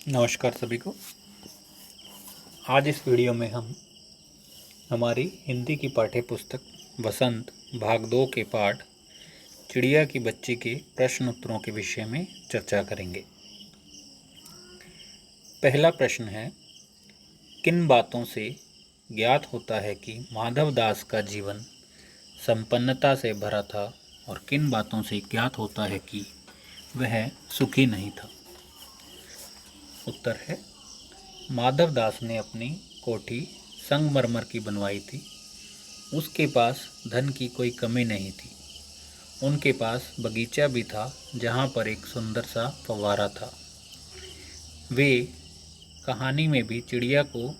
नमस्कार सभी को। आज इस वीडियो में हम हमारी हिंदी की पाठ्य पुस्तक वसंत भाग 2 के पाठ चिड़िया की बच्ची के प्रश्न उत्तरों के विषय में चर्चा करेंगे। पहला प्रश्न है, किन बातों से ज्ञात होता है कि माधव दास का जीवन संपन्नता से भरा था और किन बातों से ज्ञात होता है कि वह सुखी नहीं था। उत्तर है, माधव दास ने अपनी कोठी संगमरमर की बनवाई थी। उसके पास धन की कोई कमी नहीं थी। उनके पास बगीचा भी था जहाँ पर एक सुंदर सा फव्वारा था। वे कहानी में भी चिड़िया को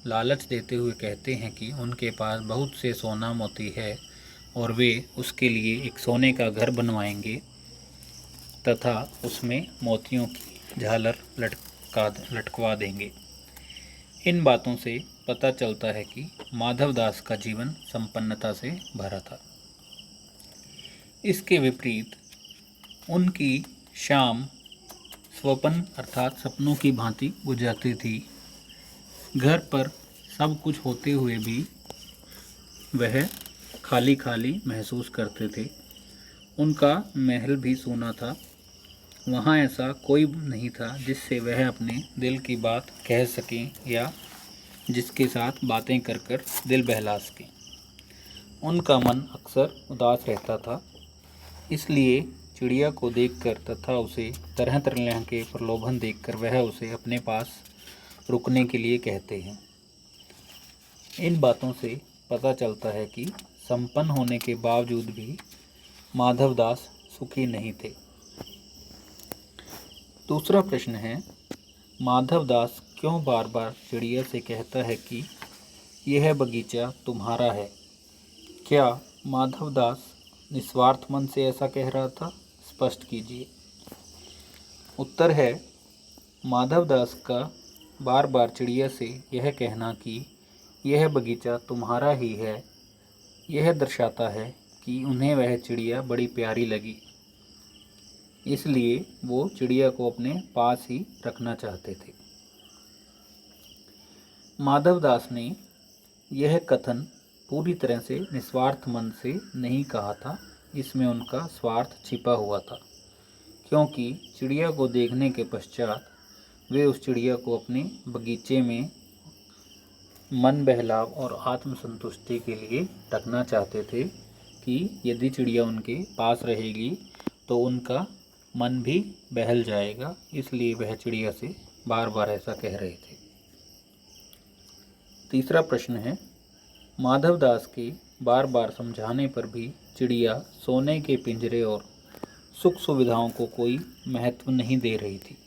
लालच देते हुए कहते हैं कि उनके पास बहुत से सोना मोती है और वे उसके लिए एक सोने का घर बनवाएंगे तथा उसमें मोतियों की झालर लटकवा देंगे। इन बातों से पता चलता है कि माधव दास का जीवन संपन्नता से भरा था। इसके विपरीत उनकी शाम स्वप्न अर्थात सपनों की भांति गुजरती थी। घर पर सब कुछ होते हुए भी वह खाली खाली महसूस करते थे। उनका महल भी सूना था। वहाँ ऐसा कोई नहीं था जिससे वह अपने दिल की बात कह सकें या जिसके साथ बातें कर कर दिल बहला सकें। उनका मन अक्सर उदास रहता था। इसलिए चिड़िया को देखकर तथा उसे तरह तरह के प्रलोभन देखकर वह उसे अपने पास रुकने के लिए कहते हैं। इन बातों से पता चलता है कि संपन्न होने के बावजूद भी माधव दास सुखी नहीं थे। दूसरा प्रश्न है, माधव दास क्यों बार बार चिड़िया से कहता है कि यह बगीचा तुम्हारा है? क्या माधव दास निस्वार्थ मन से ऐसा कह रहा था? स्पष्ट कीजिए। उत्तर है, माधव दास का बार बार चिड़िया से यह कहना कि यह बगीचा तुम्हारा ही है, यह दर्शाता है कि उन्हें वह चिड़िया बड़ी प्यारी लगी। इसलिए वो चिड़िया को अपने पास ही रखना चाहते थे। माधव दास ने यह कथन पूरी तरह से निस्वार्थ मन से नहीं कहा था। इसमें उनका स्वार्थ छिपा हुआ था, क्योंकि चिड़िया को देखने के पश्चात वे उस चिड़िया को अपने बगीचे में मन बहलाव और आत्मसंतुष्टि के लिए रखना चाहते थे कि यदि चिड़िया उनके पास रहेगी तो उनका मन भी बहल जाएगा। इसलिए वह चिड़िया से बार बार ऐसा कह रहे थे। तीसरा प्रश्न है, माधव दास के बार बार समझाने पर भी चिड़िया सोने के पिंजरे और सुख सुविधाओं को कोई महत्व नहीं दे रही थी।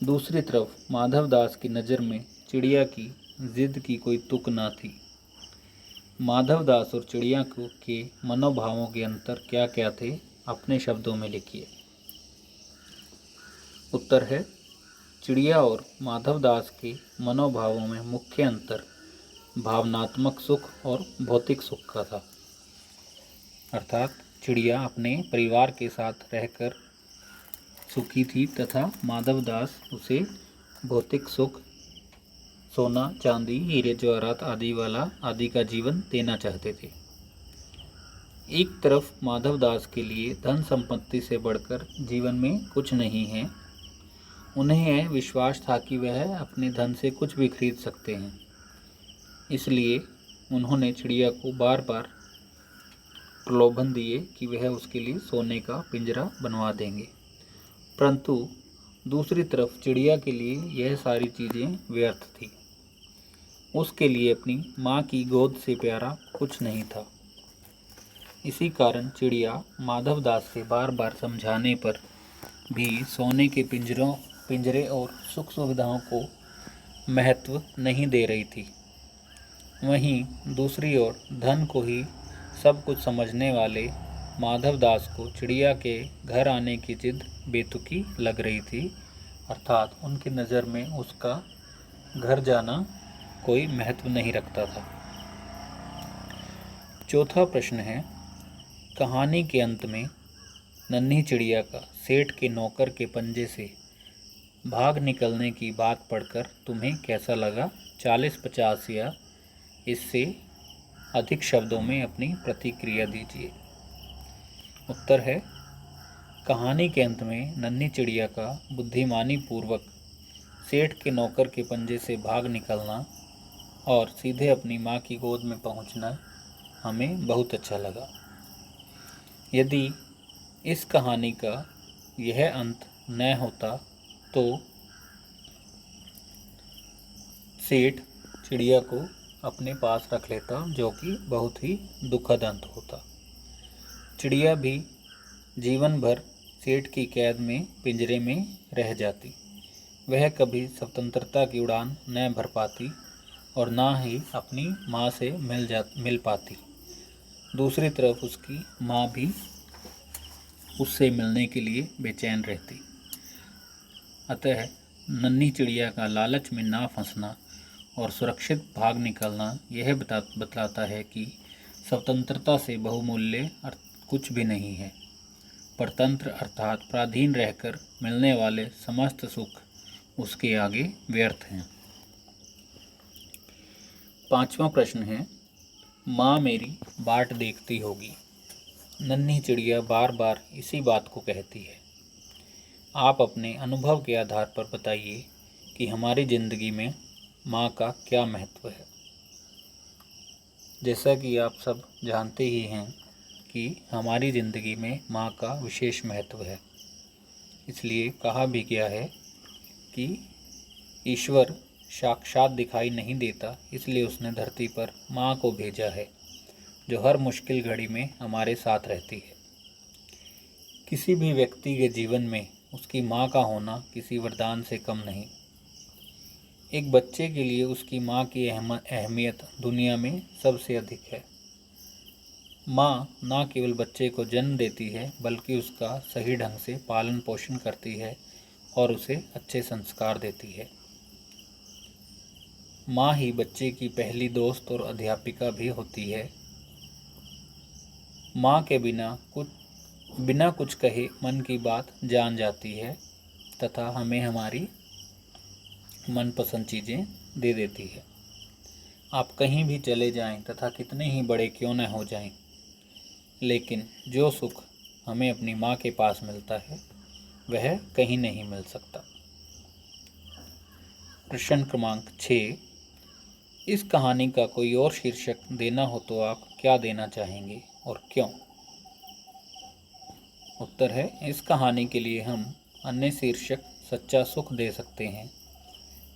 दूसरी तरफ माधव दास की नज़र में चिड़िया की जिद की कोई तुक न थी। माधव दास और चिड़िया के मनोभावों के अंतर क्या क्या थे, अपने शब्दों में लिखिए। उत्तर है, चिड़िया और माधव दास के मनोभावों में मुख्य अंतर भावनात्मक सुख और भौतिक सुख का था। अर्थात चिड़िया अपने परिवार के साथ रहकर सुखी थी तथा माधव दास उसे भौतिक सुख, सोना चांदी हीरे जवाहरात आदि का जीवन देना चाहते थे। एक तरफ माधव दास के लिए धन संपत्ति से बढ़कर जीवन में कुछ नहीं है। उन्हें यह विश्वास था कि वह अपने धन से कुछ भी खरीद सकते हैं। इसलिए उन्होंने चिड़िया को बार बार प्रलोभन दिए कि वह उसके लिए सोने का पिंजरा बनवा देंगे। परंतु दूसरी तरफ चिड़िया के लिए यह सारी चीज़ें व्यर्थ थी। उसके लिए अपनी माँ की गोद से प्यारा कुछ नहीं था। इसी कारण चिड़िया माधव दास के बार बार समझाने पर भी सोने के पिंजरे और सुख सुविधाओं को महत्व नहीं दे रही थी। वहीं दूसरी ओर धन को ही सब कुछ समझने वाले माधव दास को चिड़िया के घर आने की जिद बेतुकी लग रही थी। अर्थात उनकी नज़र में उसका घर जाना कोई महत्व नहीं रखता था। चौथा प्रश्न है, कहानी के अंत में नन्ही चिड़िया का सेठ के नौकर के पंजे से भाग निकलने की बात पढ़कर तुम्हें कैसा लगा? 40-50 या इससे अधिक शब्दों में अपनी प्रतिक्रिया दीजिए। उत्तर है, कहानी के अंत में नन्ही चिड़िया का बुद्धिमानी पूर्वक सेठ के नौकर के पंजे से भाग निकलना और सीधे अपनी माँ की गोद में पहुँचना हमें बहुत अच्छा लगा। यदि इस कहानी का यह अंत न होता तो सेठ चिड़िया को अपने पास रख लेता, जो कि बहुत ही दुखद अंत होता। चिड़िया भी जीवन भर सेठ की कैद में पिंजरे में रह जाती। वह कभी स्वतंत्रता की उड़ान न भर पाती और ना ही अपनी माँ से मिल पाती। दूसरी तरफ उसकी माँ भी उससे मिलने के लिए बेचैन रहती। अतः नन्ही चिड़िया का लालच में ना फंसना और सुरक्षित भाग निकलना यह बतलाता है कि स्वतंत्रता से बहुमूल्य कुछ भी नहीं है। परतंत्र अर्थात पराधीन रहकर मिलने वाले समस्त सुख उसके आगे व्यर्थ हैं। 5वां प्रश्न है, माँ मेरी बाट देखती होगी। नन्ही चिड़िया बार बार इसी बात को कहती है। आप अपने अनुभव के आधार पर बताइए कि हमारी ज़िंदगी में माँ का क्या महत्व है। जैसा कि आप सब जानते ही हैं कि हमारी ज़िंदगी में माँ का विशेष महत्व है। इसलिए कहा भी गया है कि ईश्वर साक्षात दिखाई नहीं देता, इसलिए उसने धरती पर माँ को भेजा है, जो हर मुश्किल घड़ी में हमारे साथ रहती है। किसी भी व्यक्ति के जीवन में उसकी माँ का होना किसी वरदान से कम नहीं। एक बच्चे के लिए उसकी माँ की अहमियत दुनिया में सबसे अधिक है। माँ न केवल बच्चे को जन्म देती है, बल्कि उसका सही ढंग से पालन पोषण करती है और उसे अच्छे संस्कार देती है। माँ ही बच्चे की पहली दोस्त और अध्यापिका भी होती है। माँ के बिना कुछ कहे मन की बात जान जाती है तथा हमें हमारी मनपसंद चीज़ें दे देती है। आप कहीं भी चले जाएं तथा कितने ही बड़े क्यों न हो जाएं, लेकिन जो सुख हमें अपनी माँ के पास मिलता है वह कहीं नहीं मिल सकता। प्रश्न क्रमांक 6, इस कहानी का कोई और शीर्षक देना हो तो आप क्या देना चाहेंगे और क्यों? उत्तर है, इस कहानी के लिए हम अन्य शीर्षक सच्चा सुख दे सकते हैं,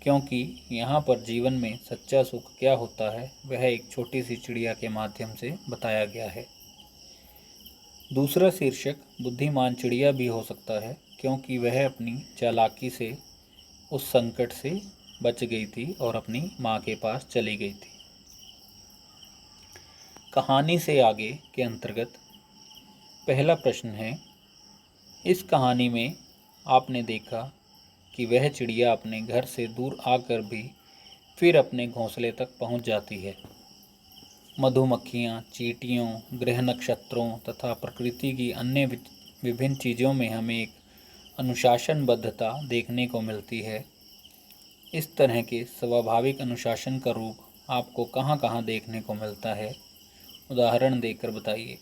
क्योंकि यहाँ पर जीवन में सच्चा सुख क्या होता है वह एक छोटी सी चिड़िया के माध्यम से बताया गया है। दूसरा शीर्षक बुद्धिमान चिड़िया भी हो सकता है, क्योंकि वह अपनी चालाकी से उस संकट से बच गई थी और अपनी माँ के पास चली गई थी। कहानी से आगे के अंतर्गत पहला प्रश्न है, इस कहानी में आपने देखा कि वह चिड़िया अपने घर से दूर आकर भी फिर अपने घोंसले तक पहुंच जाती है। मधुमक्खियां, चींटियों, ग्रह नक्षत्रों तथा प्रकृति की अन्य विभिन्न चीज़ों में हमें एक अनुशासनबद्धता देखने को मिलती है। इस तरह के स्वाभाविक अनुशासन का रूप आपको कहाँ कहाँ देखने को मिलता है, उदाहरण देकर बताइए।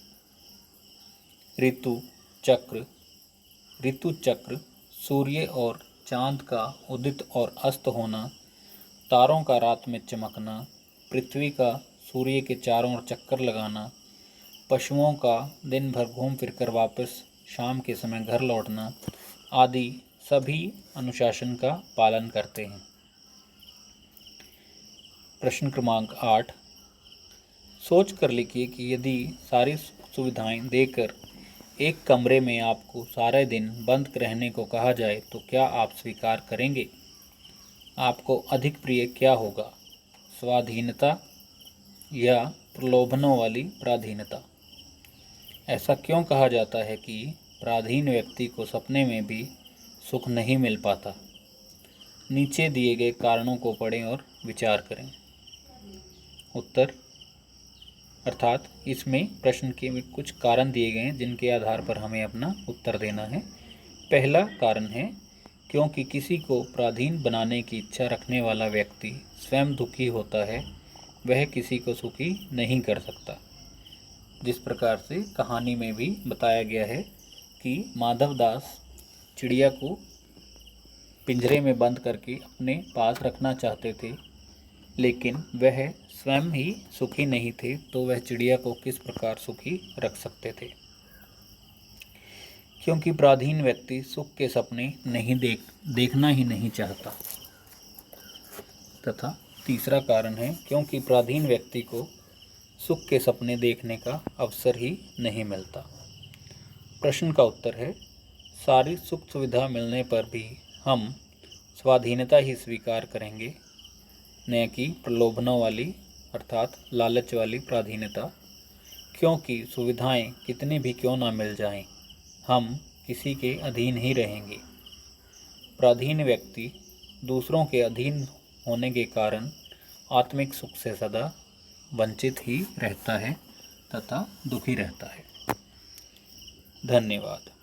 ऋतु चक्र, सूर्य और चांद का उदित और अस्त होना, तारों का रात में चमकना, पृथ्वी का सूर्य के चारों ओर चक्कर लगाना, पशुओं का दिन भर घूम फिरकर वापस शाम के समय घर लौटना आदि सभी अनुशासन का पालन करते हैं। प्रश्न क्रमांक 8, सोच कर लिखिए कि यदि सारी सुविधाएं देकर एक कमरे में आपको सारे दिन बंद रहने को कहा जाए तो क्या आप स्वीकार करेंगे? आपको अधिक प्रिय क्या होगा, स्वाधीनता या प्रलोभनों वाली पराधीनता? ऐसा क्यों कहा जाता है कि पराधीन व्यक्ति को सपने में भी सुख नहीं मिल पाता? नीचे दिए गए कारणों को पढ़ें और विचार करें। उत्तर अर्थात इसमें प्रश्न के कुछ कारण दिए गए हैं जिनके आधार पर हमें अपना उत्तर देना है। पहला कारण है क्योंकि किसी को पराधीन बनाने की इच्छा रखने वाला व्यक्ति स्वयं दुखी होता है, वह किसी को सुखी नहीं कर सकता। जिस प्रकार से कहानी में भी बताया गया है कि माधवदास चिड़िया को पिंजरे में बंद करके अपने पास रखना चाहते थे, लेकिन वह स्वयं ही सुखी नहीं थे, तो वह चिड़िया को किस प्रकार सुखी रख सकते थे। क्योंकि पराधीन व्यक्ति सुख के सपने नहीं देखना ही नहीं चाहता। तथा तीसरा कारण है क्योंकि पराधीन व्यक्ति को सुख के सपने देखने का अवसर ही नहीं मिलता। प्रश्न का उत्तर है, सारी सुख सुविधा मिलने पर भी हम स्वाधीनता ही स्वीकार करेंगे, न कि प्रलोभनों वाली अर्थात लालच वाली पराधीनता। क्योंकि सुविधाएं कितनी भी क्यों ना मिल जाएं, हम किसी के अधीन ही रहेंगे। पराधीन व्यक्ति दूसरों के अधीन होने के कारण आत्मिक सुख से सदा वंचित ही रहता है तथा दुखी रहता है। धन्यवाद।